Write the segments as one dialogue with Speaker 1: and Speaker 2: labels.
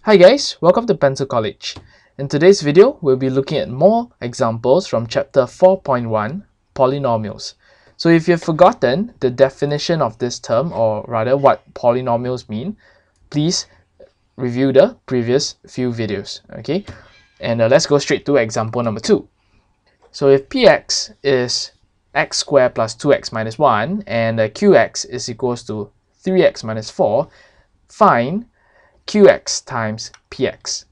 Speaker 1: Hi guys, welcome to Pencil College. In today's video, we'll be looking at more examples from Chapter 4.1 Polynomials. So if you've forgotten the definition of this term, or rather what polynomials mean, please review the previous few videos, okay? And let's go straight to example number 2. So if px is x squared plus 2x minus 1 and qx is equals to 3x minus 4, find qx times px.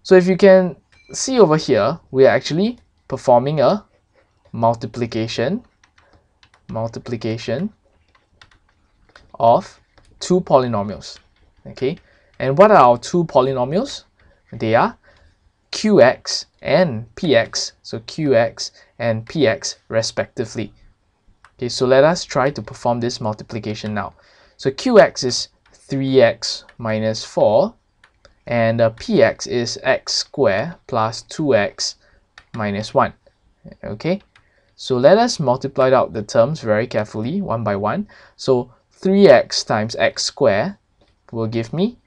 Speaker 1: So if you can see over here, we are actually performing a multiplication of two polynomials. Okay, and what are our two polynomials? They are qx and px. So qx and px respectively. Okay, so let us try to perform this multiplication now. So qx is 3x minus 4 and px is x squared plus 2x minus 1. Okay, so let us multiply out the terms very carefully one by one. So 3x times x squared will give me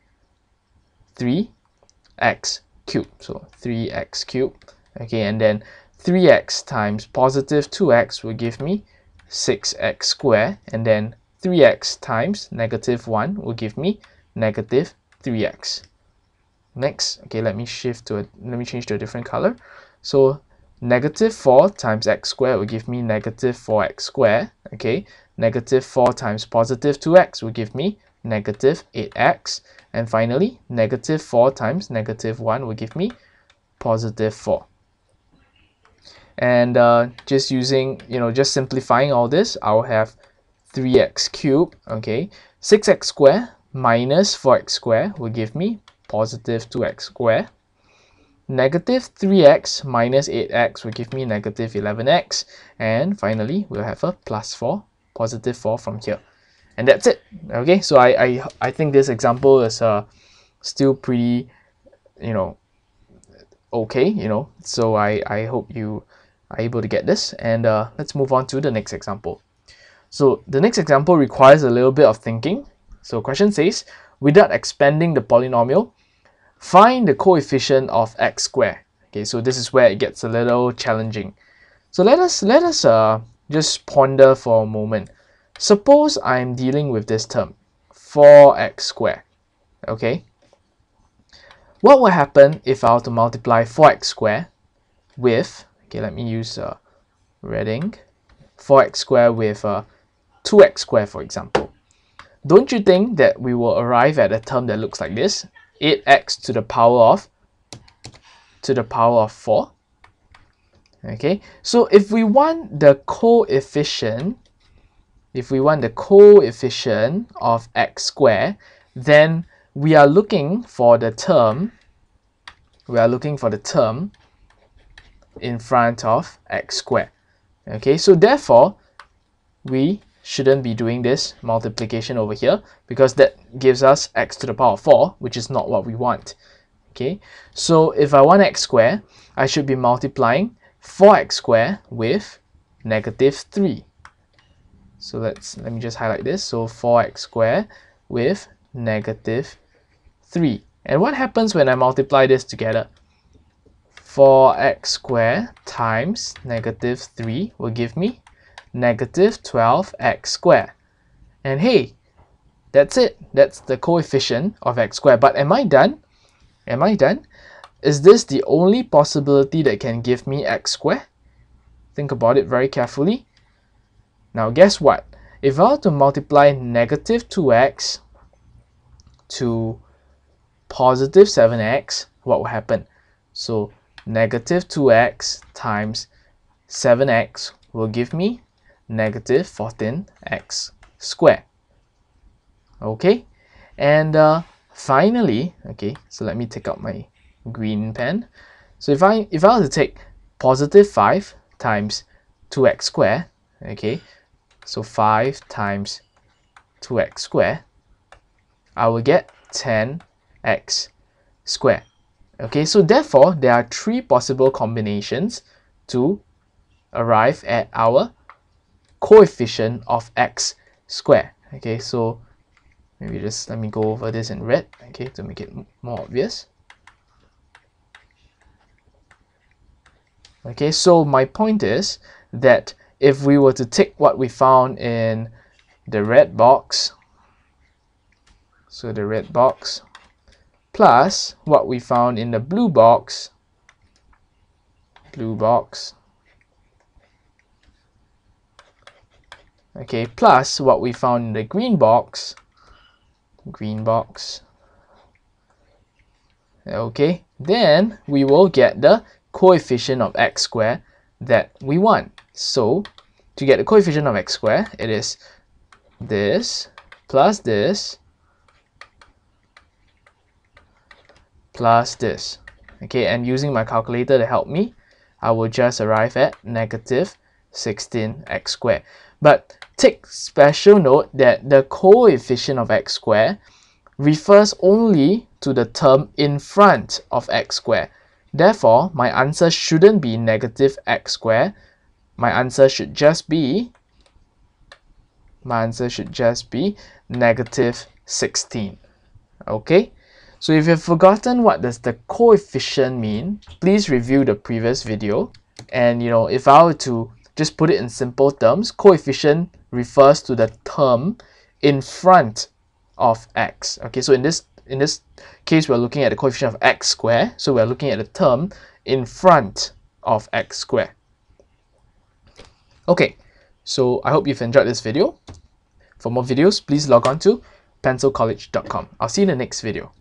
Speaker 1: 3x cubed, so 3x cubed. Okay, and then 3x times positive 2x will give me 6x squared, and then 3x times negative 1 will give me negative 3x. Next, okay, let me change to a different color. So negative 4 times x squared will give me negative 4x squared. Okay, negative 4 times positive 2x will give me negative 8x. And finally, negative 4 times negative 1 will give me positive 4. And just using, just simplifying all this, I'll have 3x cubed, okay, 6x squared minus 4x squared will give me positive 2x squared. Negative 3x minus 8x will give me negative 11x. And finally, we'll have a plus 4, positive 4 from here. And that's it. Okay, so I think this example is still pretty, okay, so I hope you are able to get this. And let's move on to the next example. So the next example requires a little bit of thinking. So question says, without expanding the polynomial, find the coefficient of x squared. Okay, so this is where it gets a little challenging. So let us just ponder for a moment. Suppose I'm dealing with this term, 4x squared. Okay, what will happen if I were to multiply 4x squared with, okay, let me use red ink, 4x squared with 2x squared, for example? Don't you think that we will arrive at a term that looks like this? 8x to the power of 4. Okay, so if we want the coefficient of x squared, then we are looking for the term in front of x squared. Okay, so therefore we shouldn't be doing this multiplication over here, because that gives us x to the power of 4, which is not what we want. Okay, so if I want x squared, I should be multiplying 4x squared with negative 3. So let me just highlight this. So 4x squared with negative 3. And what happens when I multiply this together? 4x squared times negative 3 will give me negative 12x squared. And hey, that's it. That's the coefficient of x squared. But am I done? Is this the only possibility that can give me x squared? Think about it very carefully. Now guess what? If I were to multiply negative 2x to positive 7x, what will happen? So negative 2x times 7x will give me negative 14x squared. Okay, and finally, okay, so let me take out my green pen. So if I were to take positive 5 times 2x squared, okay, so 5 times 2x squared, I will get 10x squared. Okay, so therefore there are 3 possible combinations to arrive at our coefficient of x squared. Okay, so Maybe just let me go over this in red, okay, to make it more obvious. Okay, so my point is that if we were to take what we found in the red box, so the red box, plus what we found in the blue box, okay, plus what we found in the green box, okay, then we will get the coefficient of x squared that we want. So to get the coefficient of x squared, it is this plus this plus this. Okay, and using my calculator to help me, I will just arrive at negative 16x squared. But take special note that the coefficient of x squared refers only to the term in front of x squared. Therefore, my answer shouldn't be negative x squared. My answer should just be negative 16. Okay? So if you've forgotten what does the coefficient mean, please review the previous video. And if I were to just put it in simple terms, coefficient refers to the term in front of x. Okay, so in this case, we're looking at the coefficient of x squared. So we're looking at the term in front of x squared. Okay, so I hope you've enjoyed this video. For more videos, please log on to pencilcollege.com. I'll see you in the next video.